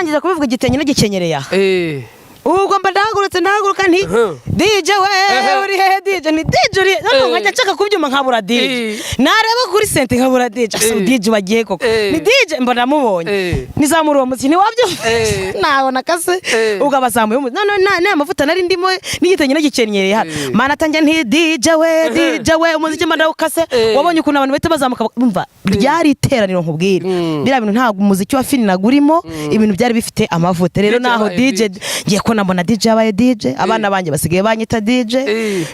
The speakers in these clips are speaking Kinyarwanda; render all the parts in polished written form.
ndangiza kubivuga igitenye n'igikenyereye aha ubwo mba ndahaguruka nti DJ we uri he DJ ni DJ uri none nkajya nshaka kubyuma nkabura DJ nareba kuri sente nkabura DJ asa DJ wagiye koko ni DJ mba namubonye nizamura uwo muziki ni wabyo nabona kase ubwo abazamuye none amavuta nari ndimo n'igitenye n'igikenyereye aha mana tanjye nti DJ we umuziki mba ndawukase wabonye ukuntu abantu bete bazamuka bumva ryari iteraniro nkubwira bira bintu ntabwo umuziki wa fini nagurimo ibintu byari bifite amavuta rero naho DJ ngiye nabona DJ abaye DJ abana banje basigaye banyita DJ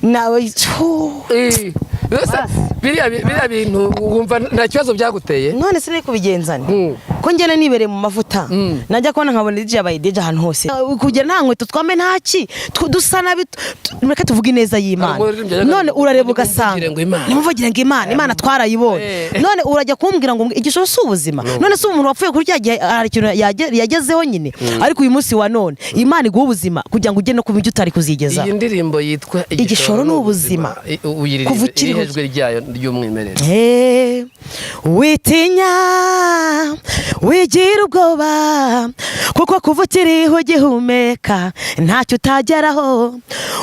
nawe biriya bintu wumva nta kibazo byaguteye none sinari kubigenzana ko ngene nibere mu mavuta najya kubona nkabona DJ abaye DJ ahantu hose kugera nta nkweto twambe ntaki dusana reka tuvuge neza y'Imana none urareba ugasanga nimuvugire ngo Imana twarayibonye none urajya kumbwira ngo igishoro s'ubuzima none se umuntu wapfuye kuri cyagiye ari ikintu yagezeho nyine ariko uyu munsi wa none Imana iguha ubuzima kugira ngo ugende no kubijya utari kuzigeza iyi ndirimbo yitwa igishoro n'ubuzima kuva ukirihejwe ryayo ry'umwimerere witinya wigira ubwoba kuko kuva ukiriho gihumeka ntacyo utageraho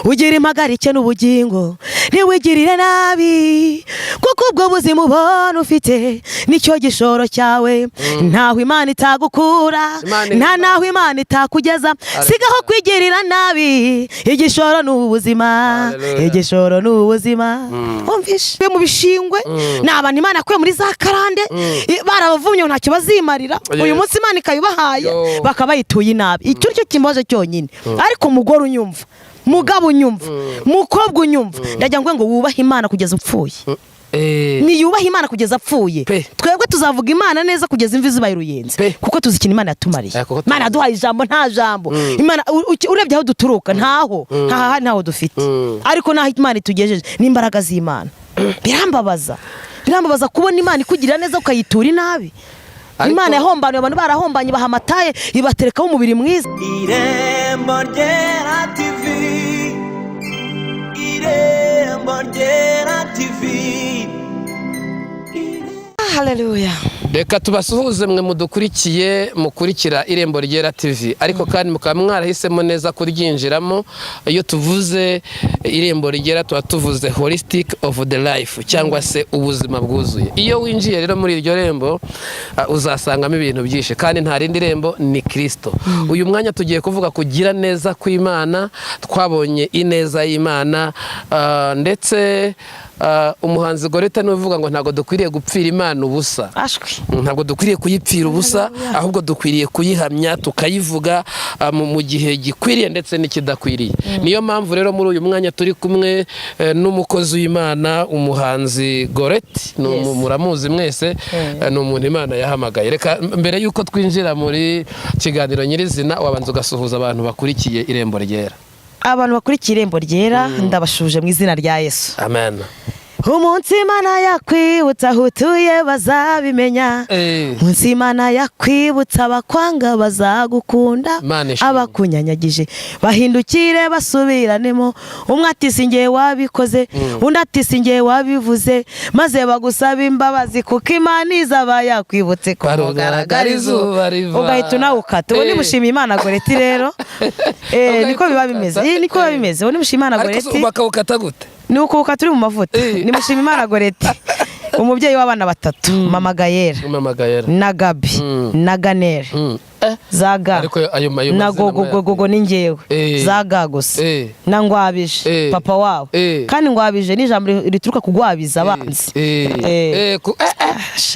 ugira impagarike n'ubugingo ntiwigirire nabi kuko ubwo buzima ubona ufite nicyo gishoro cyawe ntaho Imana itagukura nta naho Imana itakugeza sigaho kwigirira nabi igishoro n'ubuzima igishoro n'ubuzima umvishe mu bishingwe n'abantu Imana akuye muri za karande barabavumye ntacyo bazimarira uyu munsi Imana ikabibahaye bakabayituye nabi icyo cyo kimbaje cyonyine ariko umugore unyumva mugabo unyumva mukobwa unyumva ndagira ngo wubahe Imana kugeza upfuye ni yubaha Imana kugeza apfuye twebwe tuzavuga Imana neza kugeza imvi zibaye uruyenze kuko tuzikina Imana yatumariye Imana yaduhaye ijambo nta jambo Imana urebye aho duturuka ntaho dufite ariko naho Imana itugejeje n'imbaraga z'Imana birambabaza kubona Imana ikugirira neza ukayitura inabi Imana yahombanye abantu barahombanye bahamataye ibaterekaho umubiri mwiza Irembo Ryera TV Irembo Ryera TV Haleluya reka tubasuhuze mwe mukurikira Irembo Ryera TV ariko kandi mukaba mwarahisemo neza kuryinjiramo iyo tuvuze Irembo Ryera tuvuze holistic of the life cyangwa se ubuzima bwuzuye iyo winjiye rero muri iryo rembo uzasangamo ibintu byinshi kandi nta rindi rembo ni Kristo uyu mwanya tugiye kuvuga kugira neza kw'Imana twabonye ineza y'Imana ndetse umuhanzi Goreta nuvuga ngo ntago dukwiriye gupfira Imana ubusa ntabwo dukwiriye kuyipfira ubusa ahubwo dukwiriye kuyihamya tukayivuga mu gihe gikwiriye ndetse n'ikidakwiriye niyo mpamvu rero muri uyu mwanya turi kumwe n'umukozi w'Imana umuhanzi Goreta muramuzi mwese ni umuntu Imana yahamagaye reka mbere yuko twinjira muri kiganiro nyirizina wabanza ugasuhuza abantu bakurikiye Irembo Ryera abantu bakurikiye Irembo Ryera ndabashuje mu izina rya Yesu amen umunsi Imana yakwibutsa aho utuye bazabimenya umunsi Imana yakwibutsa abakwanga bazagukunda abakunyanyagije bahindukire basubiranemo umwe ati singiye wabikoze undi ati singiye wabivuze maze bagusaba imbabazi kuko Imana izaba yakwibutse ko barugaragara izuba riva ugahita unawukata ubu nimushimiye Imana Goreti rero niko biba bimeze ubu nimushimiye Imana Goreti ariko bakawukata gute ni uko turi mu mavuta nimushima Imana Goreti umubyeyi w'abana batatu mama Gayera na Gabi na Ganere zaga na gogo ningewe zaga gusa na ngwabije papa wabo kandi ngwabije ni ijambo rituruka kugwabiza abanzi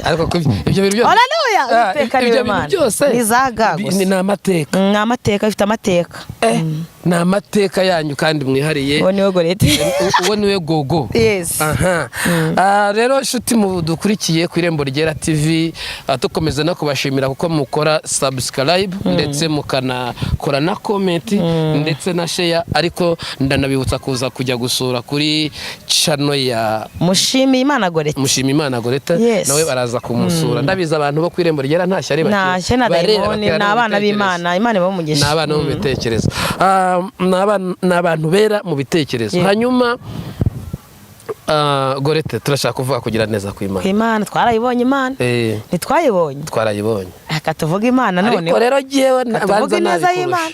ariko ibyo bintu byose haleluya ibyo bintu byose ni zaga gusa ni amateka bifite amateka ni amateka yanyu kandi mwihariye uwo niwe Goreti uwo niwe gogo yes rero nshuti dukurikiye ku Irembo Ryera TV tukomeza no kubashimira kuko mukora subscribe ndetse mukanakora na comment ndetse na share ariko ndanabibutsa kuza kujya gusura kuri channel ya Mushimi Imana Goreta nawe baraza kumusura ndabiza abantu bo ku Irembo Ryera ntashya bareba n'abana b'Imana Imana bamugisha n'abana mu bitekerezo n'abantu bera mu bitekerezo hanyuma Gorete turashaka kuvuga kugira neza kw'Imana. Imana twarayibonye Imana. Ntitwayibonye. Twarayibonye. Aka tuvuga Imana none. Ariko rero giyewe tuvuga neza y'Imana.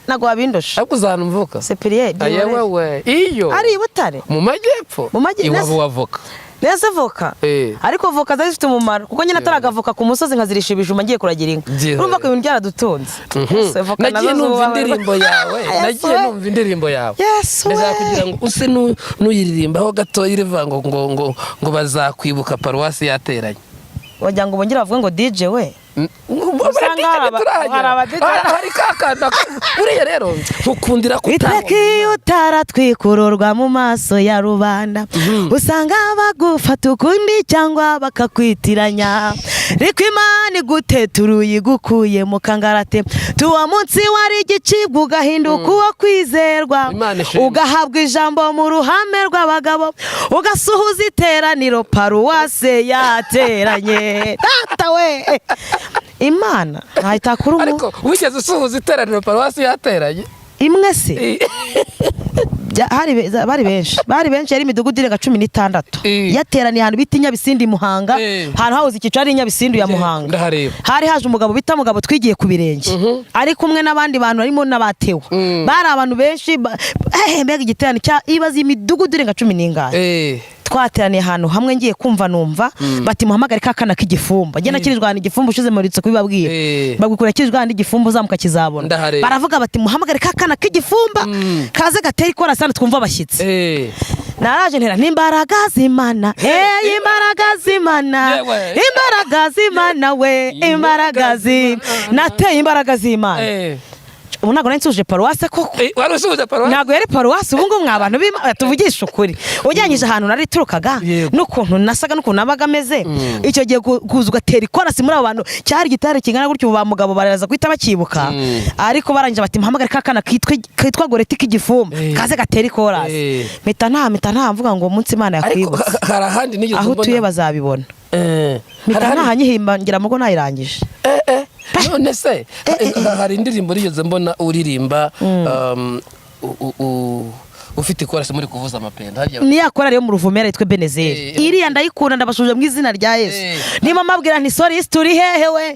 Nago wabindusha. Ariko uzanumvuka. Cyprien. Ayewe. Iyo. Ari Butare. Mu majyepfo. Iwabo wavoka. Neza voka. Ariko voka zifite umumaro kuko nyine ataragavoka ku musozi nkazirisha ibijuma ngiye kuragira inka. Urumva ko ibintu byaradutunze. Nagiye numva indirimbo yawe. Ndashaka kugira ngo use nuyiririmbaho gato irivango ngo bazakwibuka paruwasi yateranye. Wagira ngo bongera bavuga ngo DJ we. Usanga hari kakanda uriya rero ukundira kutabona itaki utaratwikururwa mu maso ya rubanda usanga bagufata ukundi cyangwa bakakwitiranya riko Imana iguteturuye igukuye mu kangarate tuwa munsi wari igicibwa ugahinduka uwo kwizerwa ugahabwa ijambo mu ruhame rw'abagabo ugasuhuza iteraniro paruwase yateranye data we Imana ntayitakuru ariko wigeze usuhuza iteraniro paruwasi yateranye imwe se bari benshi yari imidugudu irenga 16 yateraniye ahantu bita Nyabisindi Muhanga ahantu hawuze ikicari Nyabisindi ya Muhanga hari haje umugabo bita mugabo twigiye ku birenge ari kumwe n'abandi bantu barimo n'abatewe bari abantu benshi mbega igiterane cya ibaza imidugudu irenga 10 twateraniye ahantu hamwe ngiye kumva numva bati muhamagare kakana k'igifumba genda kirijwana igifumba ushize muritse kubibabwiye bagukura kirijwana igifumba uzamuka kizabona baravuga bati muhamagare kakana k'igifumba kaze gatera ikora sana twumva abashyitsi naraje ntera n'imbaraga z'Imana imbaraga z'Imana imbaraga z'Imana we imbaraga nateye imbaraga z'Imana ubu ntabwo nsuje paruwase koko wari usuje paruwase ntabwo yari paruwase ubu ngubu mw'abantu tuvugisha ukuri ujyanyije ahantu nari turukaga n'ukuntu nasaga n'ukuntu nabaga ameze icyo gihe kuza ugatera ikorasi muri abo bantu cyari gitare kingana gutyo ba mugabo baraza guhita bakibuka ariko barangije bati muhamagare kakana kitwa Gorete k'igifumba kaze gatera ikorasi mpita nta mvuga ngo umunsi Imana yakwibutse hari ahandi nigeze aho utuye bazabibona mpita ntahanyihimba ngira mugo nayirangije none se hari indirimbo rigeze mbona uririmba ufite ikorasi muri kuvuza amapenda ni yakora rero mu ruvumera yitwe Benezeri iriya ndayikunda ndabashuje mu izina rya Yesu nima mabwira nti sorry turi hehe we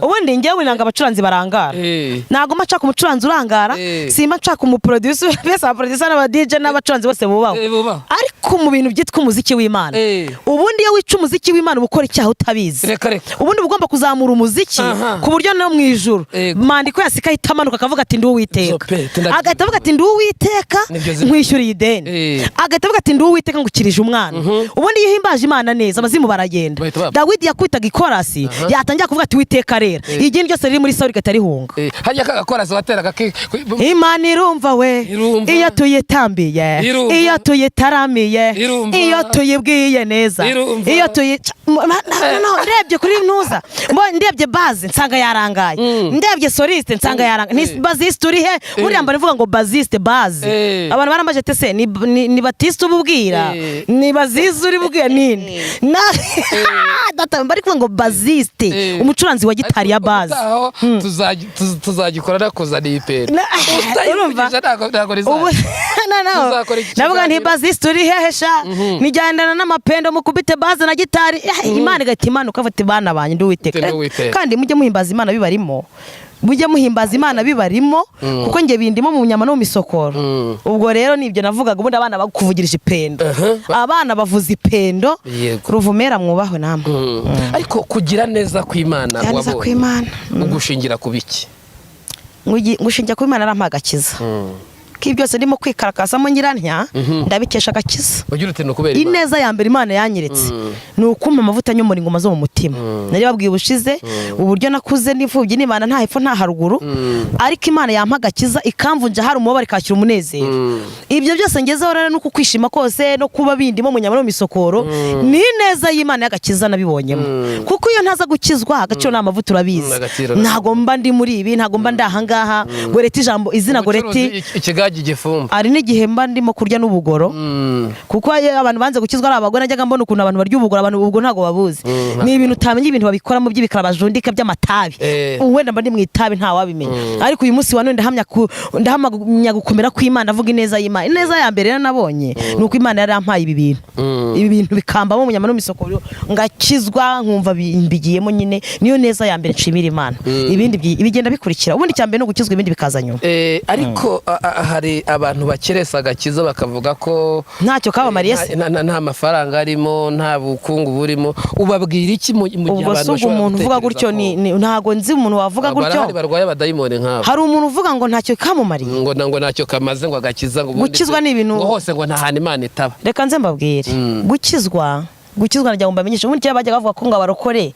ubundi ngewe nanga abacuranzi barangara nago maca ku mucuranzi urangara simba nca ku mu producer bese aba producer n'aba DJ n'abacuranzi bose bubaho ariko mu bintu byitwa umuziki w'Imana ubundi iyo wica umuziki w'Imana ubukora icyaha utabizi ubundi ugomba kuzamura umuziki ku buryo no mu ijuru mandiko yasika hitamanuka akavuga ati ndi Uwiteka agahita avuga ati ndi Uwiteka nkwishyuriye ideni agahita avuga ati ndi Uwiteka ngukirije umwana ubundi iyo himbaje Imana neza abazimu baragenda Dawidi yakwitaga ikorasi yatangira kuvuga ati Uwiteka rera igindi ryose riri muri Sawuli gatarihunga hajya kagakorasi wateraga Imana irumva we iyo tuyitambiye iyo tuyitaramiye iyo tuyibwiye neza iyo ndebye kuri ntuza ndebye base nsanga yarangaye ndebye soliste nsanga yarangaye ni baziste uri he uriya mba nivuga ngo baziste base abantu barambaje tese ni batiste ububwira ni bazize uri bubwira nini data bari kuvuga ngo baziste umucuranzi wa gitari ya base tuzagikora nakuzana ipera urumva navuga nti baziste uri hehe sha nijyandana n'amapendo mukubite base na gitari Imana igahita imanuka afata bana banye ndi Uwiteka kandi mujye muhimbaza Imana bibarimo mujye muhimbaza Imana bibarimo kuko nge bindimo mu nyama no mu misokoro ubwo rero nibyo navugaga ubundi abana bakuvugirije ipendo abana bavuza ipendo ruvumera mwubahwe namwe ariko kugira neza kw'Imana wabonye ugushingira kubiki ngushingira ku Imana arampagakiza byose ndimo kwikarakasamo nyirantya ndabikesha agakiza ineza ya mbere Imana yanyeretse ni ukumpa amavuta nyomora ingoma zo mu mutima nari babwiye ubushize uburyo nakuze n'imfubyi n'Imana nta hepfo nta haruguru ariko Imana yampa agakiza ikamvunja hari umubabaro ikakira umunezero ibyo byose ngezeho rero nuko kwishima kose no kuba bindimo mu nyama no misokoro ni neza y'Imana y'agakiza nabibonyemo kuko iyo ntaza gukizwa agaciro n'amavuta urabizi ntago mba ndi muri ibi ntago mba ndahangaha Gorete ijambo izina Gorete hajya igifumba. ari n'igihe mba ndimo kurya n'ubugoro kuko abantu banze gukizwa ari abagore najyaga mbona ukuntu abantu barya ubugoro abantu ubwo ntago babuzi ni ibintu utamenya ibintu babikoramo by'ibikara bajundika by'amatabi wenda mba ndi mu itabi nta wabimenya ariko uyu munsi wa none ndahamya gukomera kw'Imana avuga ineza y'Imana ineza ya mbere nabonye nuko Imana yari yampaye ibi bintu bikambamo umunyama n'umisokoro ngakizwa nkumva mbigiyemo nyine niyo neza ya mbere nshimira Imana ibindi bigenda bikurikira ubundi cyambere no gukizwa ibindi bikaza nyuma ariko hari abantu bakeresa agakiza bakavuga ko ntacyo kabamariye se nta mafaranga arimo nta bukungu burimo ubabwira iki mu gihe abantu bashobora umuntu uvuga gutyo ntago nzi umuntu wavuga gutyo hari barwaye abadayimoni nk'abo hari umuntu uvuga ngo ntacyo kamumariye ngo ntacyo kamaze ngo agakiza ngo gukizwa ni ibintu ngo hose ngo nta hantu Imana itaba reka nze mbabwire gukizwa najya ngo mbamenyeshe ubundi cyaba bajya bavuga ko ngo abarokore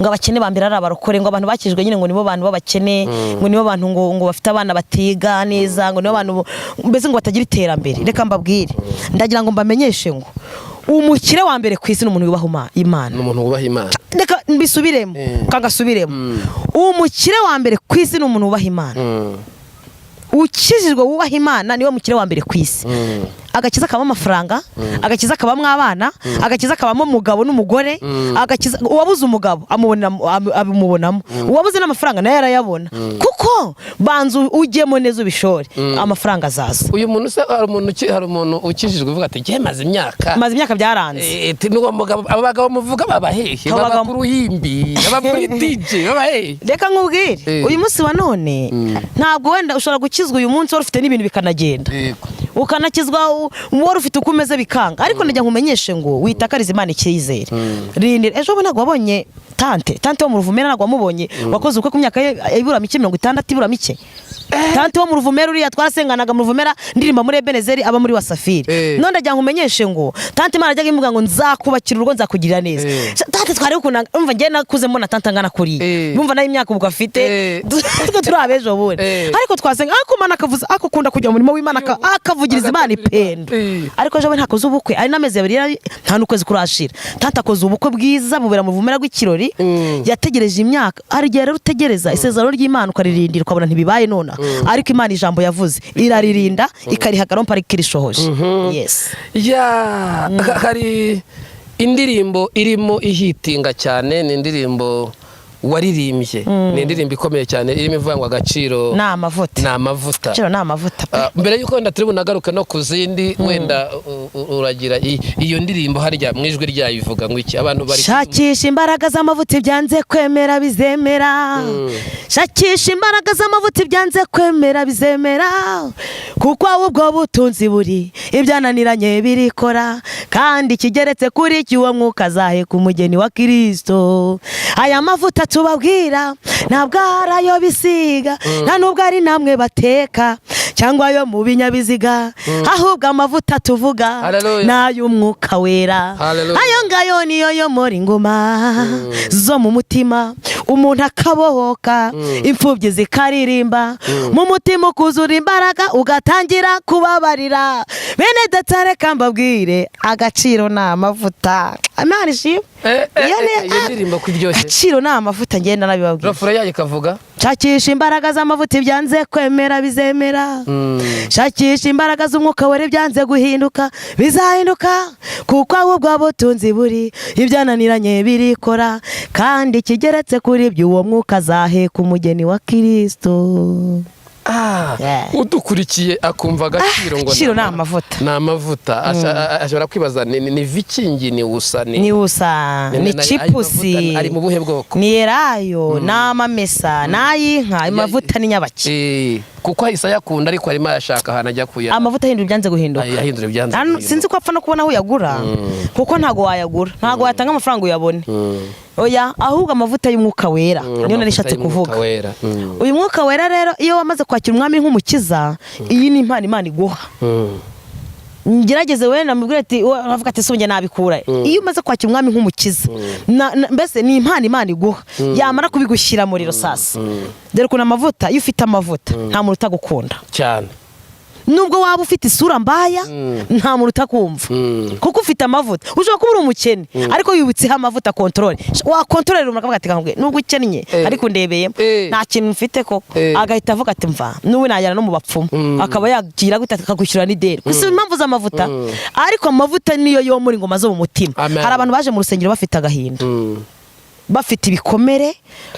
ngo abakene bambira ari abarokore ngo abantu bakijwe nyine ngo nibo bantu babakene ngo nibo bantu ngo bafite abana batiga neza ngo nibo bantu mbese ngo batagira iterambere reka mbabwire ndagira ngo mbamenyeshe ngo umukire wa mbere ku isi n'umuntu yubaha Imana n'umuntu wubaha Imana reka mbisubiremo kangasubiremo umukire wa mbere ku isi n'umuntu wubaha Imana ukijijwe wubaha Imana niwe mukire wa mbere ku isi agakiza kabamo amafaranga agakiza kabamo abana agakiza kabamo umugabo n'umugore agakiza uwabuze umugabo amubonamo uwabuze n'amafaranga naye arayabona kuko banzu ujyemo neza ubishore amafaranga azaza uyu muntu se hari umuntu ukijijwe uvuga ati ngiye maze imyaka byaranze n'uwo mugabo abagabo muvuga babahehe baba ku ruhimbi baba kuri DJ babahehe reka nkubwire uyu munsi wa none ntabwo wenda ushobora gukizwa uyu munsi wari ufite n'ibintu bikanagenda ukanakizwa wari ufite uko umeze bikanga ariko najya nkumenyeshe ngo witakarize Imana icyizere rindira ejo ntabwo wabonye tante wo mu Ruvumera ntabwo wamubonye wakoze uko ku myaka ibura mike 60 ibura mike tante wo mu Ruvumera uriya twasenganaga mu Ruvumera ndirimba muri Ebenezeri aba muri Wasafiri none ndajya nkumenyeshe ngo tante Imana ajyaga imuga ngo nzakubakira urugo nzakugirira neza tante twari ukuna umva ngiye nakuze mbona tante angana kuri bumva nayo imyaka ubwo afite turi abejo bure ariko twasenga ako Imana akavuza ako kunda kujya mu murimo w'Imana akavugiriza Imana ipendo ariko ejo ntakoze ubukwe ari nameze abiri nta nukwezi kurashira tante akoze ubukwe bwiza bubera mu Ruvumera rw'ikirori yategereje imyaka ari gihe rero utegereza isezerano ry'Imana ukaririndira ukabona ntibibaye none ariko Imana ijambo yavuze iraririnda ikarihagaramo pariki rishohoje yes hari indirimbo irimo ihitinga cyane ni indirimbo waririmbye ni indirimbo ikomeye cyane irimo ivangwa agaciro ni amavuta agaciro ni amavuta mbere yuko wenda turi bunagaruke no ku zindi wenda uragira iyo ndirimbo harya mu ijwi ryayo ivuga ngo iki abantu bari shakisha imbaraga z'amavuta ibyanze kwemera bizemera shakisha imbaraga z'amavuta ibyanze kwemera bizemera kuko ubwo butunzi buri ibyananiranye birikora kandi kigeretse kuri cyuwo mwuka azaheka umugeni wa Kristo aya mavuta tubabwira ntabwo arayo bisiga nta nubwo ari namwe bateka cyangwa yo mu binyabiziga ahubwo amavuta tuvuga n'ay'umwuka wera ayo ngayo niyo yo muri ngoma zo mu mutima umuntu akabohoka imfubyi zikaririmba mu mutima ukuzura imbaraga ugatangira kubabarira bene datare kambabwire agaciro ni amavuta Imana ishimwe iyo ndirimbo kwiryoshye agaciro ni amavuta ngenda nabibabwira rofura yayo ikavuga shakisha imbaraga z'amavuta ibyanze kwemera bizemera shakisha imbaraga z'umwuka wera ibyanze guhinduka bizahinduka kuko ahubwo butunzi buri ibyananiranye birikora kandi kigeretse kuri ibyo uwo mwuka azaheka umugeni wa Kristo udukurikiye akumva agaciro ngo ni amavuta ni amavuta ashobora kwibaza ni vikingi ni usa ni chipusi ari mu buhe bwoko ni erayo n'amamesa n'ayinka amavuta ni nyabaki kuko ahise ayakunda ariko arimo ayashaka ahantu ajya kuyagura amavuta ahindura ibyanze guhinduka sinzi ko apfa no kubona aho uyagura kuko ntago wayagura ntago watanga amafaranga uyabone oya ahubwo amavuta y'umwuka wera niyo narishatse kuvuga uyu mwuka wera rero iyo wamaze kwakira umwami nk'umukiza iyi ni impano Imana iguha ngerageze wenda mubwire ati uravuga ati songe nabikura iyo umaze kwakira umwami nk'umukiza mbese ni impano Imana iguha yamara kubigushyira muri sasa dore kuna amavuta iyo ufite amavuta nta muntu utagukunda cyane nubwo waba ufite isura mbaya nta muntu utakumva kuko ufite amavuta ushobora kuba uri umukene ariko wibutseho amavuta control wakontorera umuntu akavuga ati kanguye nubwo ukennye ariko ndebeye nta kintu mfite koko agahita avuga ati mva n'ubu najyana no mu bapfumu akaba yagira gute akagushyura n'ideni gusa impamvu z'amavuta ariko amavuta niyo yo muri ngoma zo mu mutima hari abantu baje mu rusengero bafite agahinda bafite ibikomere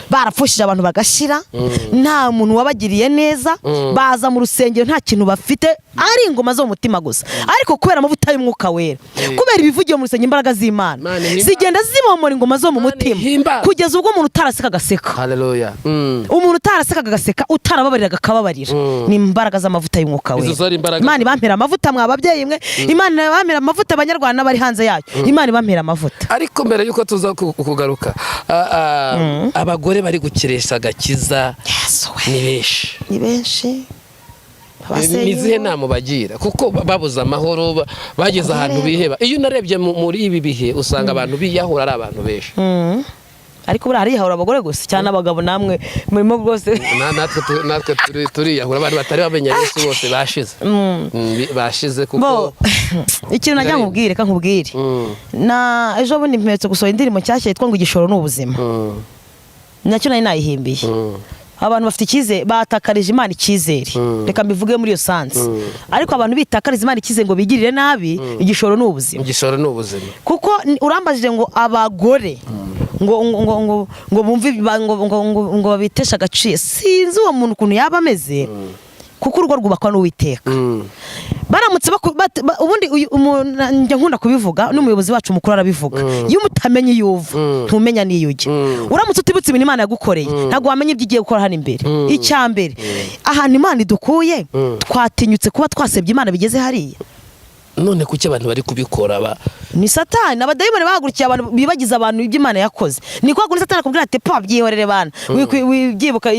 barapfushije abantu bagashira nta muntu wabagiriye neza baza mu rusengero nta kintu bafite ari ingoma zo mu mutima gusa ariko kubera amavuta y'umwuka wera kubera ibivugiye mu rusengero imbaraga z'Imana zigenda zibomora ingoma zo mu mutima kugeza ubwo umuntu utaraseka agaseka. Haleluya. Umuntu utaraseka agaseka utarababariraga akababarira ni imbaraga z'amavuta y'umwuka wera. Imana ibampera amavuta mwababyeyi mwe, Imana ibampera amavuta abanyarwanda bari hanze yayo, Imana ibampera amavuta. Ariko mbere yuko tuza kugaruka abagore bari gukiresha agakiza ni benshi nizihe nama bagira kuko babuze amahoro bageze ahantu biheba. Iyo unarebye muri ibi bihe usanga abantu biyahura ari abantu benshi ariko buriya hariyahura abagore gusa cyane abagabo namwe murimo rwose natwe turiyahura abantu batari bamenya Yesu bose bashize kuko ikintu najya nkubwire ka nkubwire na ejo bundi mpetse gusohora indirimbo nshyashya yitwa ngo igishoro n'ubuzima nacyo nari nayihimbiye. Abantu bafite icyizere batakarije Imana icyizere reka mbivuge muri iyo sansi ariko abantu bitakariza Imana icyizere ngo bigirire nabi igishoro n'ubuzima kuko urambajije ngo abagore ngo bumve ngo babitesha agaciro sinzi uwo muntu ukuntu yaba ameze kuko urugo rwubakwa n'Uwiteka. Baramutse ubundi njya nkunda kubivuga n'umuyobozi wacu mukuru arabivuga iyo mutamenye yuva ntumenya niyo ujya uramutse utibutse ibintu Imana yagukoreye ntabwo wamenye ibyo igiye gukora hano imbere. Icyambere ahantu Imana idukuye twatinyutse kuba twasebye Imana bigeze hariya. None kuki abantu bari kubikora ni Satani abadayimoni bahagurukiye abantu bibagiza abantu ibyo Imana yakoze. Ni kwa kuri Satani akubwira ati pa byihorere bana wibyibuka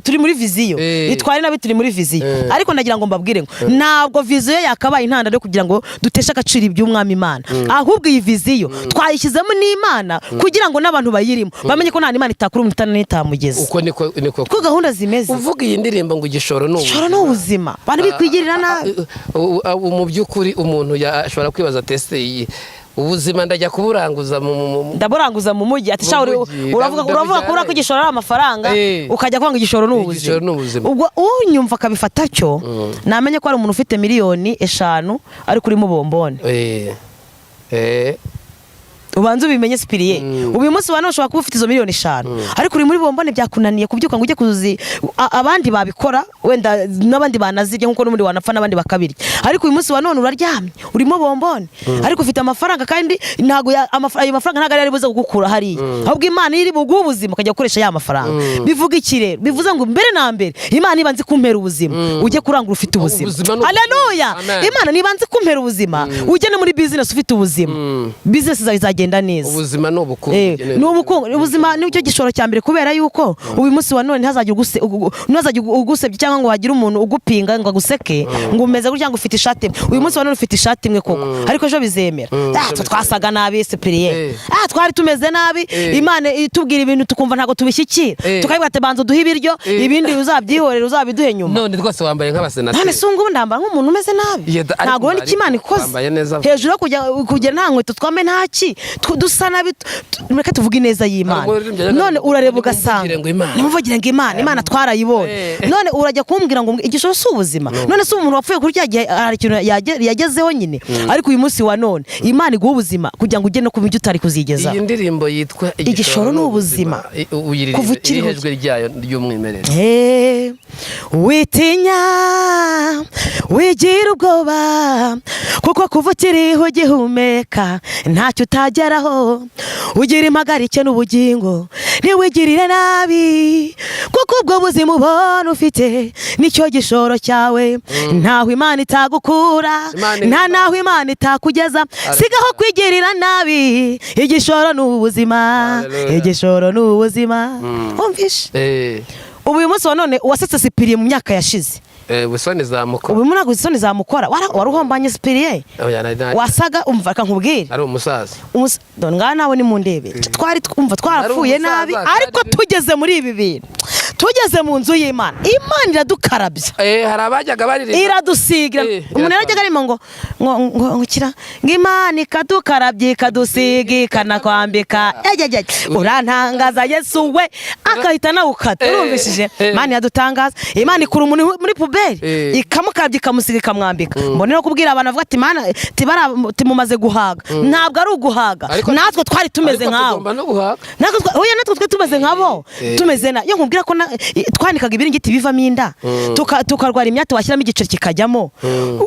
turi muri viziyo itware nabi turi muri viziyo ariko nagira ngo mbabwire ngo ntabwo viziyo yakabaye intandaro kugira ngo duteshe agaciro iby'umwami Imana ahubwo iyi viziyo twayishyizemo n'Imana kugira ngo n'abantu bayirimo bamenye ko nta Imana itakura umuntu itamugeze. Uko niko ko gahunda zimeze. Uvuga iyi ndirimbo ngo igishoro n'ubuzima abantu bikwigirira nabi mu by'ukuri umuntu ashobora kwibaza teste ubuzima ndajya kuburanguza ndaburanguza mu mujyi ati shauri uravuga ko igishoro ari amafaranga ukajya kwanga igishoro n'ubuzima ubwo unyumva kabifata cyo namenye ko ari umuntu ufite miliyoni 5 ari kuri mu bombone ubanze ubimenye Sipiriye uyu munsi wa none ushobora kuba ufite izo miliyoni 5 ariko uri muri bombone byakunaniye kubyuka ngo ujye kuzuzi abandi babikora wenda n'abandi banazirya nkuko n'undi wanapfa n'abandi bakabirya ariko uyu munsi wa none uraryamye urimo bombone ariko ufite amafaranga kandi ntago ayo mafaranga ntago ari buze kugukura hariya ahubwo Imana iri buguha ubuzima ukajya gukoresha ya mafaranga. Bivuga iki rero? Bivuze ngo mbere na mbere Imana ibanze kumpera ubuzima ujye kurangura ufite ubuzima. Haleluya. Imana nibanze kumpera ubuzima ujye no muri business ufite ubuzima business zagenda neza. Ubuzima n'ubukungu ubuzima nicyo gishoro cya mbere kubera yuko uyu munsi wa none ntazajya ugusebye cyangwa ngo wagira umuntu ugupinga ngo aguseke ngo umeze gutya ngo ufite ishati uyu munsi wa none ufite ishati imwe koko ariko ejo bizemera twasaga nabi Sipiriye twari tumeze nabi Imana itubwira ibintu tukumva ntago tubishyikira tukabwira ati banza duhe ibiryo ibindi uzabyihorera uzabiduhe nyuma. None rwose wambaye nk'abasenateri none sungu ndambara nk'umuntu umeze nabi ntago ubona icyo Imana ikoze hejuru kugera nta nkweto twambe ntaki dusa nabi reka tuvuge neza y'Imana. None urareba ugasanga nimuvugire ngo Imana twarayibonye none urajya kumbwira ngo igishoro si ubuzima none si umuntu wapfuye kuri cyagiye hari ikintu yagezeho nyine ariko uyu munsi wa none Imana iguha ubuzima kugira ngo ujye no kubyo utari kuzigeza. Iyi ndirimbo yitwa igishoro n'ubuzima kuva ukiri ryayo ry'umwimerere witinya wigira ubwoba kuko kuva ukiriho ugihumeka ntacyo utageraho ugira impagarike n'ubugingo ntiwigirire nabi kuko ubwo buzima ubona ufite nicyo gishoro cyawe ntaho Imana itagukura nta naho Imana itakugeza sigaho kwigirira nabi igishoro n'ubuzima igishoro n'ubuzima umvishe. Ubu uyu munsi wa none wasetse Sipiriye mu myaka yashize busoni zamukora ubu ntabwo isoni zamukora waruhombanye Sipiriye wasaga umva kankubwire ari umusaza ngana nawe ni mu ndebe twari twumva twarapfuye nabi ariko tugeze muri ibi bintu tugeze mu nzu y'Imana Imana iradukarabya hari abajyaga baririmba iradusigira umuntu yarajyaga arimo ngo kira ng'Imana ikadukarabya ikadusiga ikanakwambika urantangaza Yesu we akahita nawukata urumvishije Imana yadutangaza Imana ikura umuntu muri puberi ikamukarabya ikamusiga ikamwambika mbone no kubwira abantu bavuga ati Imana timumaze guhaga ntabwo ari uguhaga natwe twari tumeze nk'abo natwe tumeze nk'abo tumeze na yo nkubwira ko twanikaga ibiringiti bivamo inda tukarwara imyate washyiramo igiceri kikajyamo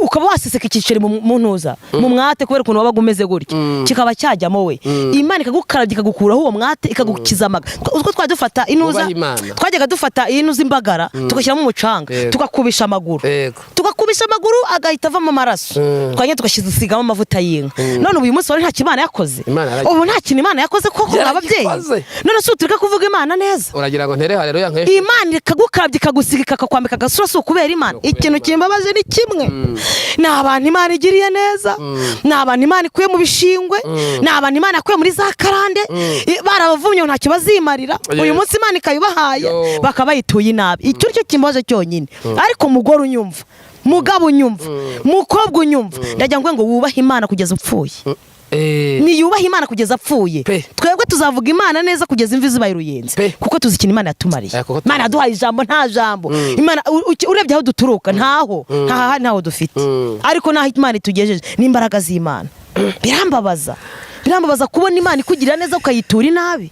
ukaba waseseka igiceri mu ntuza mu mwate kubera ukuntu wabaga umeze gutya kikaba cyajyamo we Imana ikagukarabya ikagukuraho uwo mwate ikagukiza amaga utwo twari dufata inuza twajyaga dufata inuza imbagara tugashyiramo umucanga tukakubisha amaguru agahita avamo amaraso twanye tugashyizigamo amavuta y'inka none uyu munsi wari nta kimana yakoze ubu nta kintu Imana yakoze koko ababyeyi none se utureka kuvuga Imana neza uragira ngo ntere haleluya nk'ejo Imana ikagukarabya ikagusiga ikakwambika agasura si ukubera Imana ikintu kimbabaje ni kimwe ni abantu Imana igiriye neza ni abantu Imana ikuye mu bishingwe ni abantu Imana yakuye muri za karande barabavumye ntacyo bazimarira uyu munsi Imana ikabibahaye bakaba bayituye inabi icyo cyo kimbabaje cyonyine ariko mugore unyumva mugabo unyumva mukobwa unyumva ndagira ngo wubahe Imana kugeza upfuye niyubaha Imana kugeza apfuye twebwe tuzavuga Imana neza kugeza imvi zibaye uruyenzi kuko tuzi ikintu Imana yatumariye Imana yaduhaye ijambo nta jambo Imana urebye aho duturuka ntaho dufite ariko naho Imana itugejeje n'imbaraga z'Imana birambabaza kubona Imana ikugirira neza ukayitura inabi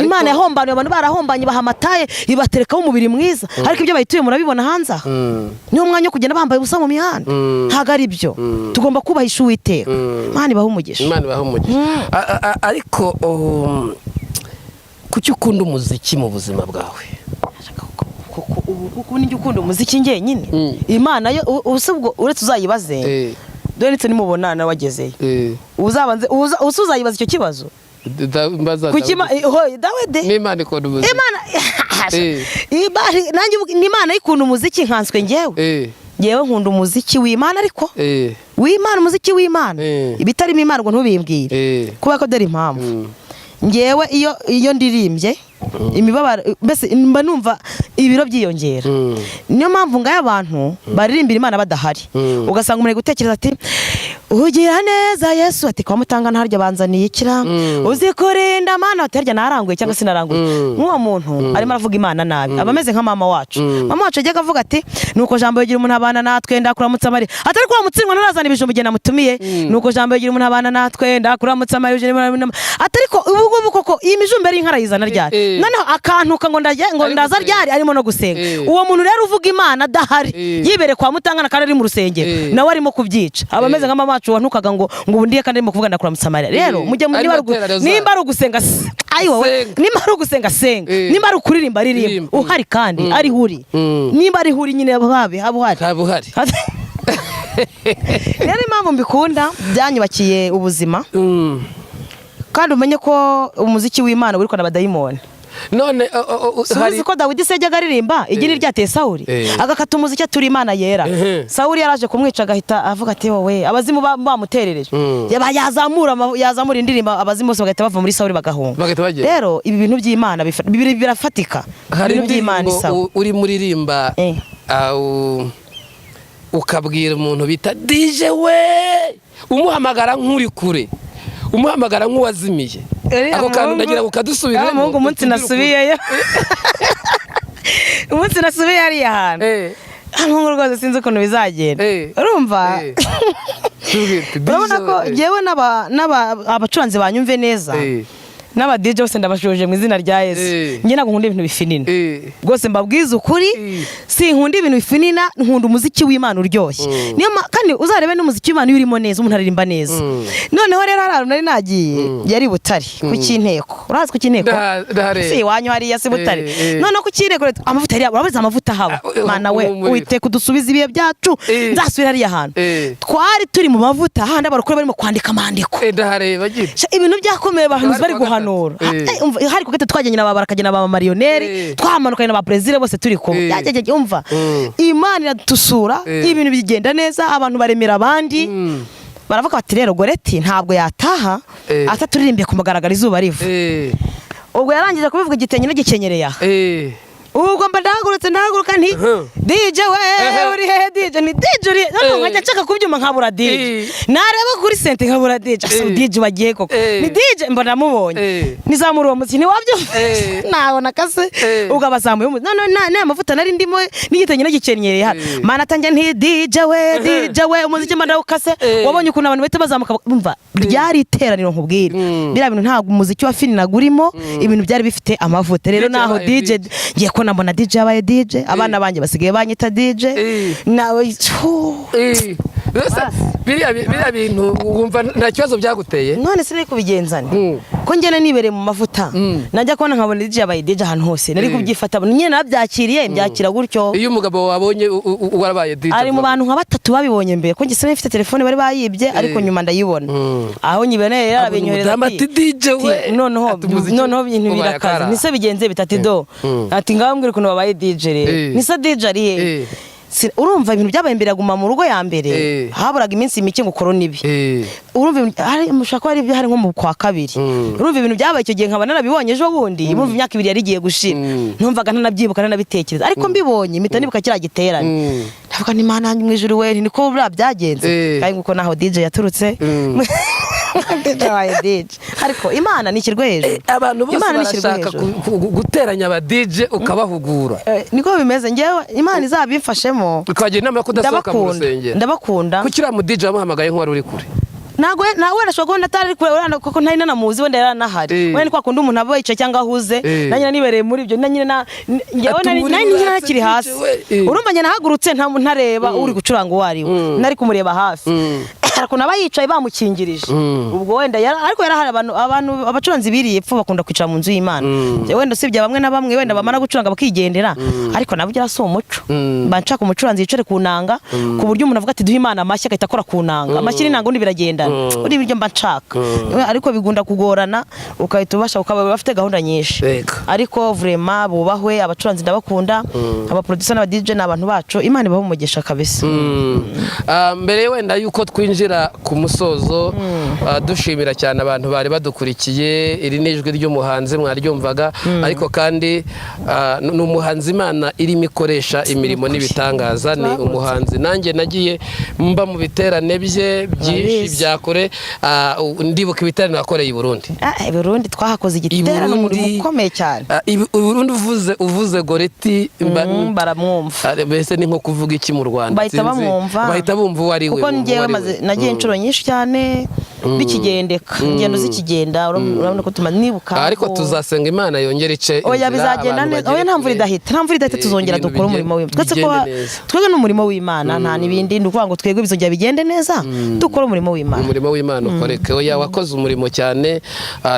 Imana yahombanye abantu barahombanye bahamataye ibaterekaho umubiri mwiza ariko ibyo bayituye murabibona hanze aha niyo mwanya wo kugenda bambaye ubusa mu mihanda ntago ari byo tugomba kubahisha Uwiteka Imana ibahe umugisha ariko kuki ukunda umuziki mu buzima bwawe kuko ninjye ukunda umuziki njyenyine Imana yo ubwo uretse uzayibaze dore ndetse nimubonana wagezeyo uzayibaza icyo kibazo n'Imana ikunda umuziki n'Imana ikunda umuziki nkanswe ngewe nkunda umuziki w'Imana ariko w'Imana umuziki w'Imana ibitarimo Imana ngo ntubimbwire kubera ko dore impamvu ngewe iyo ndirimbye imibabaro mbese mba numva ibiro byiyongera niyo mpamvu ngaye abantu baririmbira Imana badahari ugasanga umuntu gutekereza ati ugira neza Yesu ati kwa mutanga ntarya banzaniye ikira uzi kurinda Mana atarya naranguye cyangwa sinaranguye nk'uwo muntu arimo aravuga Imana nabi abameze nka mama wacu ajyaga avuga ati nuko jambo yigira umuntu abana natwe ndakuramutsa Mari atari kuramutsinwa narazana ibijumbo gena mutumiye nuko jambo yigira umuntu abana natwe ndakuramutsa Mari atari ko ubu koko iyi mijumbe ari inkara yizana ryari noneho akantuka ngo ndaza ryari arimo no gusenga uwo muntu rero uvuga Imana adahari yibere kwa mutangana kandi ari mu rusengero nawe arimo kubyica abameze nka mama wacu wantukaga ngo ubundiye kandi arimo kuvuga ndakuramutsa Mari rero mujye nimba ari ugusenga nimba ari ugusenga senga nimba ari ukuririmba ririmba uhari kandi ari huri nimba ari huri nyine habuhari rero impamvu mbikunda byanyubakiye ubuzima kandi umenye ko umuziki w'Imana uri kona badayimoni none uzi ko Dawidi se yajyaga aririmba igini ryateye Sawuli agakata umuziki aturi Imana yera Sawuli yaraje kumwica agahita avuga ati wowe abazimu bamuterereje yazamura indirimbo abazimu bose bagahita bava muri Sawuli bagahunga rero ibi bintu by'Imana birafatika hari by'Imana uri muririmba ukabwira umuntu bita DJ we umuhamagara nk'uri kure umuhamagara nk'uwazimiye ako kantu ndagira ukadusubiramo mungu umunsi nasubiyeyo umunsi nasubiye ari ahantu mungu rwose sinzi ukuntu bizagenda urumva urabona ko jewe abacuranzi banyumve neza n'aba DJ bose ndabashuje mu izina rya Yesu nge ntabwo nkunda ibintu bifinina rwose mbabwiza ukuri sinkunda ibintu bifinina nkunda umuziki w'Imana uryoshye niyo kandi uzarebe n'umuziki w'Imana urimo neza umuntu aririmba neza noneho rero hari nari nagiye yari Butare ku Kinteko urazi ku Kinteko si wanyu hariya si Butare noneho ku Kinteko amavuta yari urabaza amavuta haba Mana we Uwiteka udusubiza ibiye byacu nzasubira hariya ahantu twari turi mu mavuta handi abarokore barimo kwandika amandiko ibintu byakomeye abantu bari guhana hari kugete twajyanye na barakagena ba marioneri twamanukanye na ba Brazil bose turi ko umva Imana iratusura ibintu bigenda neza abantu baremera abandi baravuga bati rero Goreti ntabwo yataha ataturirimbiye ku mugaragara izuba riva ubwo yarangije kubivuga igitenye n'igikenyereye aha ubwo mba ndahaguruka nti DJ we uri hehe DJ ni DJ uri nkajya nshaka kubyuma nkabura DJ nareba kuri sente nkabura DJ asa DJ wagiye koko ni DJ mba ndamubonye nizamura uwo muziki wabyo nabona kase ubwo abazamuye none amavuta nari ndimo n'igitenye n'igikenyereye hano mana tanjye nti DJ we umuziki mba ndawukase wabonye ukuntu abantu bahita bazamuka umva ryari iteraniro nkubwira bira bintu ntabwo umuziki wa fini nagurimo ibintu byari bifite amavuta rero naho DJ ngiye ko nabona DJ abaye DJ abana banjye basigaye banyita DJ nawe biriya bintu wumva nta kibazo byaguteye none sinari kubigenzana ko ngene nibereye mu mavuta najya kubona nkabona DJ abaye DJ ahantu hose nari kubyifata nyine nabyakiriye mbyakira gutyo iyo umugabo wabonye warabaye DJ ari mu bantu nka batatu babibonye mbere ko ngise nifite telefone bari bayibye ariko nyuma ndayibona aho nyiboneye yarabinyoreza ati DJ we noneho ibintu birakaza nise bigenze bitati do ati ngabambwira ukuntu babaye DJ rero nise DJ ari he urumva ibintu byabaye imbere aguma mu rugo ya mbere haburaga iminsi mike ngo korona ibi urumva hari mushaka hari ibyo hari nko mu kwa kabiri urumva ibintu byabaye icyo gihe nkaba narabibonye ejo bundi urumva imyaka 2 yari igiye gushira ntumvaga ntanabyibuka ntanabitekereza ariko mbibonye mpita nibuka kira giterane ndavuga ni mana mu ijuru we niko byagenze kandi nguko naho DJ yaturutse ariko Imana nikirwe hejuru abantu bose barashaka guteranya aba DJ ukabahugura niko bimeze ngewe Imana izabimfashemo ukagira inama yo kudasohoka mu rusengero ndabakunda kukira mu DJ wamuhamagaye nk'uwari uri kure nawe arashobora kubona atari kure urana kuko ntari nanamuzi wenda yaranahari wenda kwa kundi umuntu aba yicaye cyangwa ahuze nanyine nibereye muri ibyo nanyine ngewe nanyine nakiri hasi urumva nyine nahagurutse ntareba uri gucuranga uwari we nari kumureba hafi ariko naba yicaye bamukingirije ubwo wenda ariko yarahari abantu abacuranzi biriye epfo bakunda kwicara mu nzu y'Imana wenda usibye bamwe na bamwe wenda bamara gucuranga bakigendera ariko nabo byarasi umuco banshaka umucuranzi yicare ku nanga ku buryo umuntu avuga ati duhe Imana amashyi agahita akora ku nanga amashyi n'inanga undi biragendana uri ibyo mba nshaka ariko bigunda kugorana ukahita ubasha ukaba bafite gahunda nyinshi ariko vraiment bubahwe abacuranzi ndabakunda abaproducer n'aba DJ n'abantu bacu Imana ibaho umugisha kabisa mbere wenda yuko twinjira ku musozo dushimira cyane abantu bari badukurikiye iri nijwi ry'umuhanzi mwaryumvaga ariko kandi n'umuhanzi Imana irimo ikoresha imirimo n'ibitangaza ni umuhanzi nanjye nagiye mba mu biterane bye byinshi bya kure ndibuka ibiterane nakoreye i Burundi Burundi twahakoze igiterane umurimo ukomeye cyane Burundi uvuze Goreti baramwumva mbese ni nko kuvuga iki mu Rwanda bahita bumva uwo ari we kuko ngewe nagiye inshuro nyinshi cyane bikigendeka ingendo zikigenda urabona ko nibuka ariko tuzasenga Imana yongera ice oya bizagenda neza oya nta mvura idahita tuzongera dukora umurimo w'Imana twese ko twebwe n'umurimo w'Imana nta nibindi ndikuvuga ngo twebwe bizongera bigende neza dukora umurimo w'Imana ukoreke oya wakoze umurimo cyane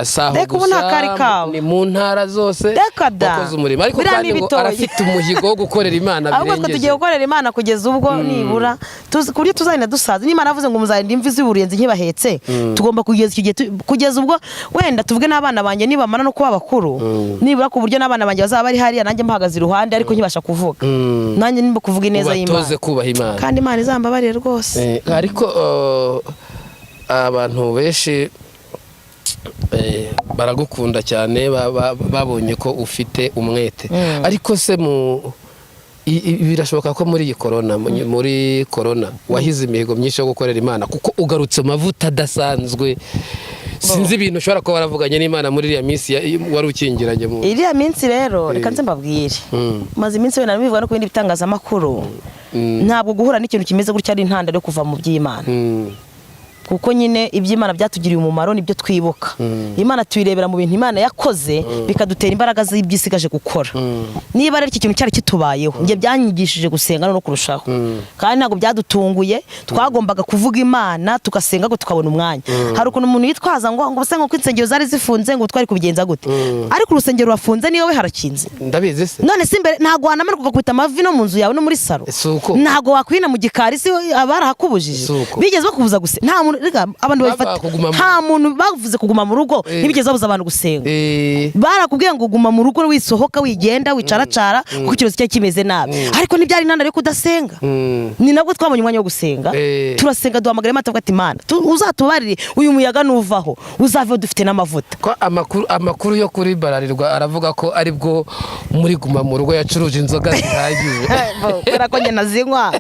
saho gusa ni mu ntara zose wakoze umurimo ariko kandi ngo arafite umuhigo wo gukorera Imana birengeje ahubwo tugiye gukorera Imana kugeza ubwo nibura kuri tuzagenda dusaza n'Imana avuze ngo muzarinde imvi z'uburenzi nkibahetse tugomba kugeza ubwo wenda tuvuge n'abana banjye nibamara no kuba bakuru nibura ku buryo n'abana banjye bazaba bari hariya nanjye mpagaze iruhande ariko nkibasha kuvuga nanjye nimba kuvuga ineza y'Imana ubatoze kubaha Imana kandi Imana izambabarire rwose ariko abantu benshi baragukunda cyane babonye ko ufite umwete ariko se birashoboka ko muri iyi corona wahize imihigo myinshi yo gukorera Imana kuko ugarutse amavuta adasanzwe sinzi ibintu ushobora kuba waravuganye n'Imana muri iriya minsi wari ukingiranye mu iriya minsi rero reka nze mbabwire maze iminsi wenda nabivuga no ku bindi bitangazamakuru ntabwo guhura n'ikintu kimeze gutya ari intandaro yo kuva mu by'Imana kuko nyine iby'Imana byatugiriye umumaro nibyo twibuka Imana tuyirebera mu bintu Imana yakoze bikadutera imbaraga z'ibyisigaje gukora niba ari iki kintu cyari kitubayeho ngiye byanyigishije gusenga no kurushaho kandi ntabwo byadutunguye twagombaga kuvuga Imana tugasenga ngo tukabona umwanya hari ukuntu umuntu yitwaza ngo basenga ko insengero zari zifunze ngo twari kubigenza gute ariko urusengero rwafunze niyo we harakinze ndabizi se none se imbere ntabwo wanamanuka gukubita amavi no mu nzu yawe no muri saro ntabwo wakwina mu gikari si abarahakubujije bigeze bakubuza gusa nta muntu abantu babifata nta muntu bavuze kuguma mu rugo ntibigeze babuza abantu gusenga barakubwiye ngo guma mu rugo wisohoka wigenda wicaracara kuko ikibazo cye kimeze nabi ariko ntibyari intandaro yo kudasenga ni nabwo twabonye umwanya wo gusenga turasenga duhamagara Imana tuvuga ati Imana uzatubarire uyu muyaga nuvaho uzave dufite n'amavuta ko amakuru yo kuri Bararirwa aravuga ko aribwo muri guma mu rugo yacuruje inzoga zihagije kubera ko nyina zinywa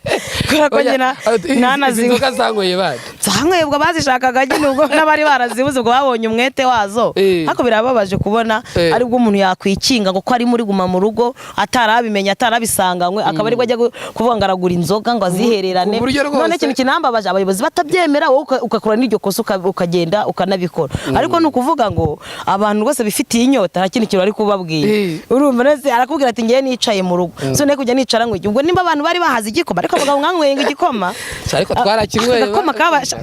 kubera ko nyina nanazinywa inzoga zanyweye bande zanyweye ubwo bazishakaga nyine ubwo n'abari barazibuze ubwo babonye umwete wazo ariko birababaje kubona aribwo umuntu yakwikinga ngo ko ari muri guma mu rugo atarabimenya atarabisanganywe akaba aribwo ajya kuvuga ngo aragura inzoga ngo azihererane none ikintu kinambabaje abayobozi batabyemera wowe ukakora n'iryo kosa ukagenda ukanabikora ariko ni ukuvuga ngo abantu bose bifitiye inyota nta kintu ari kubabwira urumva nese arakubwira ati ngiye nicaye mu rugo so ne kujya nicara ngo ubwo nimba abantu bari bahaze igikoma ariko abagabo mwanyweye igikoma ariko twarakinyweye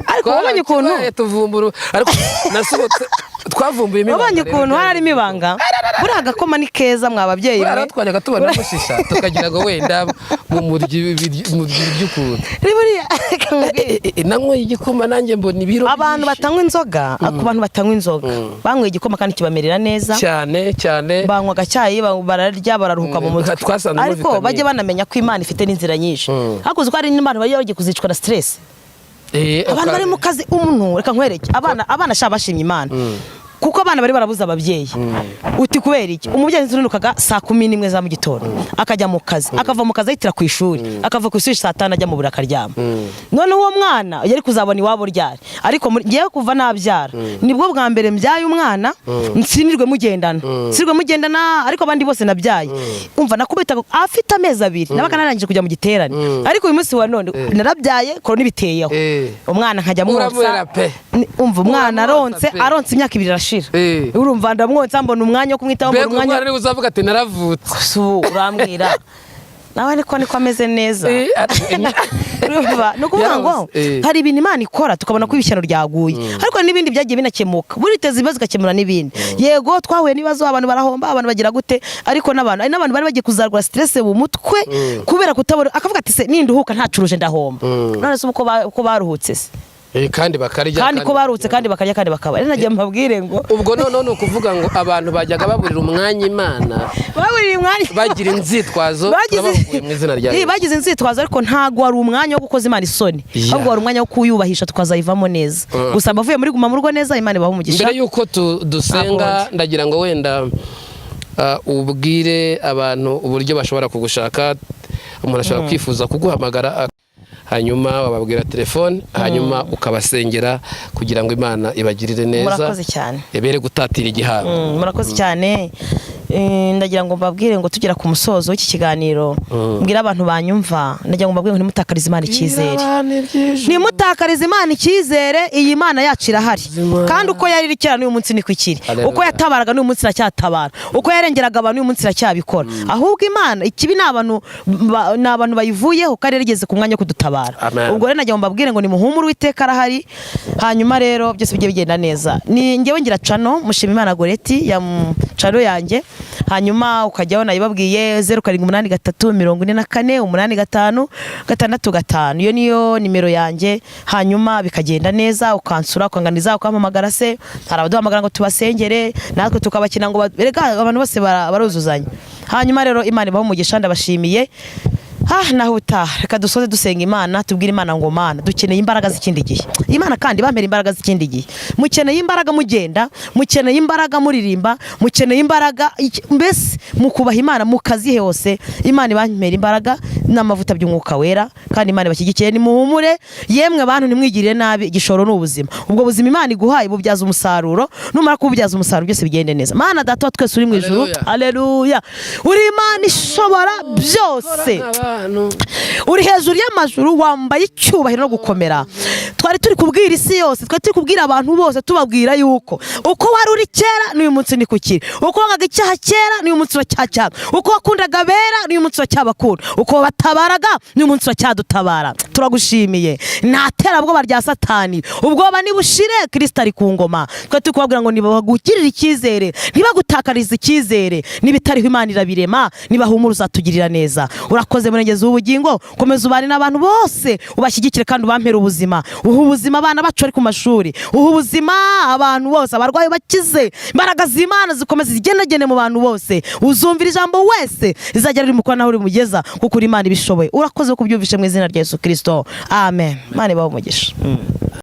ariko wabonye ukuntu tuvumbura ariko nasobotse twavumbuye imibanga wabonye ukuntu harimo ibanga buri agakoma ni keza mwababyeyi mwe twajyaga tubona mushisha tukagira ngo wenda mu muryi by'ukuntu buriya nanyweye igikoma nanjye mbona ibiro abantu batanywa inzoga ku bantu batanywa inzoga banyweye igikoma kandi kibamerera neza cyane banywa agacyayi bararya bararuhuka mu mutwe ariko bajye banamenya ko Imana ifite n'inzira nyinshi hakuze ko hari n'abantu bari bagiye kuzicwa na stress abantu bari mu kazi umuntu reka nkwereke abana sha bashimye Imana kuko abana bari barabuza ababyeyi uti kubera iki umubyeyi nzinukaga saa 11 za mu gitondo akajya mu kazi akava mu kazi ahitira ku ishuri akava ku ishuri saa 5 ajya mu buri akaryama none uwo mwana yari kuzabona iwabo ryari ariko ngiye kuva nabyara nibwo bwa mbere mbyaye umwana nsinirwe mugendana ariko abandi bose nabyaye umva nakubita afite amezi 2 nabaga narangije kujya mu giterane ariko uyu munsi wa none narabyaye korona ibiteyeho umwana nkajya mwonsa umva umwana aronse imyaka 2 urumva ndamwonsa mbona umwanya wo kumwitaho mbona umwanya ari uzavuga ati naravutse urambwira nawe niko ameze neza urumva no kuvuga ngo hari ibintu Imana ikora tukabona ko ibishyano ryaguye ariko n'ibindi byagiye binakemuka buriteze ibibazo gakemura n'ibindi yego twahuye n'ibibazo abantu barahomba abantu bagira gute ariko n'abantu bari bagiye kuzarwa stress mu mutwe kubera kutabona akavuga ati se ninduhuka ntacuruje ndahomba none se uko baruhutse se kandi bakarya kandi ko barutse kandi bakarya kandi bakaba nagiye mbabwire ngo ubwo none ukuvuga ngo abantu bajyaga baburira umwanya Imana bagira inzitwazo babavuye mu izina rya bagize inzitwazo ariko ntago ari umwanya wo gukoza Imana isoni ahubwo ari umwanya wo kuyubahisha tukazayivamo neza gusa mbavuye muri guma mu rugo neza Imana ibaho umugisha mbere yuko dusenga ndagira ngo wenda ubwire abantu uburyo bashobora kugushaka umuntu ashobora kwifuza kuguhamagara hanyuma wababwira telefone hanyuma ukabasengera kugira ngo Imana ibagirire neza murakoze cyane ebere gutatira igihango murakoze cyane ndagira ngo mbabwire ngo tugera ku musozo w'iki kiganiro mbwira abantu banyumva ndagira ngo mbabwire ngo nimutakarize Imana icyizere nimutakarize Imana icyizere iyi Imana yacu irahari kandi uko yari kera n'uyu munsi ni kwikiri uko yatabaraga n'uyu munsi iracyatabara uko yarengeraga abantu n'uyu munsi iracyabikora ahubwo Imana ikibi n'abantu bayivuyeho kandi yarigeze ku mwanya wo kudutabara ubwo rero nagira ngo mbabwire ngo nimuhumure Uwiteka arahari hanyuma rero byose bijye bigenda neza ni ngewe ngira cano mushima Imana Goreti ya cano yanjye hanyuma ukajyaho nayibabwiye 0783448565 iyo niyo nimero yanjye hanyuma bikagenda neza ukansura ukanganiza ukampamagara se hari abaduhamagara ngo tubasengere natwe tukabakina ngo bereka abantu bose baruzuzanya hanyuma rero Imana ibaho umugisha ndabashimiye naho utaha reka dusoze dusenga Imana tubwire Imana ngo Mana dukeneye imbaraga z'ikindi gihe Imana kandi bampera imbaraga z'ikindi gihe mukeneye imbaraga mugenda mukeneye imbaraga muririmba mukeneye imbaraga mbese mukubaha Imana mu kazi hose Imana bampera imbaraga n'amavuta by'umwuka wera kandi Imana bashyigikiye ni muhumure yemwe abantu nimwigirire nabi igishoro n'ubuzima ubwo buzima Imana iguhaye bubyaza umusaruro numara kububyaza umusaruro byose bigende neza Mana data twese uri mu ijuru haleluya uri Imana ishobora byose uri hejuru y'amajuru wambaye icyubahiro no gukomera twari turi kubwira isi yose twari turi kubwira abantu bose tubabwira yuko uko wari uri kera n'uyu munsi ni kukiri uko wangaga icyaha kera n'uyu munsi uracyacyaha uko wakundaga bera n'uyu munsi uracyabakunda uko batabaraga n'uyu munsi uracyadutabara turagushimiye nta terabwoba rya Satani ubwoba nibushire Kristo ari ku ngoma twari turi kubabwira ngo nibagugirire icyizere nibagutakariza icyizere nibitariho Imana irabirema nibahumura uzatugirira neza urakoze murengezi w'ubugingo komeza ubane n'abantu bose ubashyigikire kandi ubampera ubuzima uha ubuzima abana bacu bari ku mashuri, uha ubuzima abantu bose, abarwayi bakize, imbaraga z'Imana zikomeza zigendagende mu bantu bose, uzumvira ijambo wese rizagera rimukora naho rimugeza, kuko uri Imana ibishoboye. Urakoze kubyumvishe mu izina rya Yesu Kristo, amen. Imana ibahe umugisha.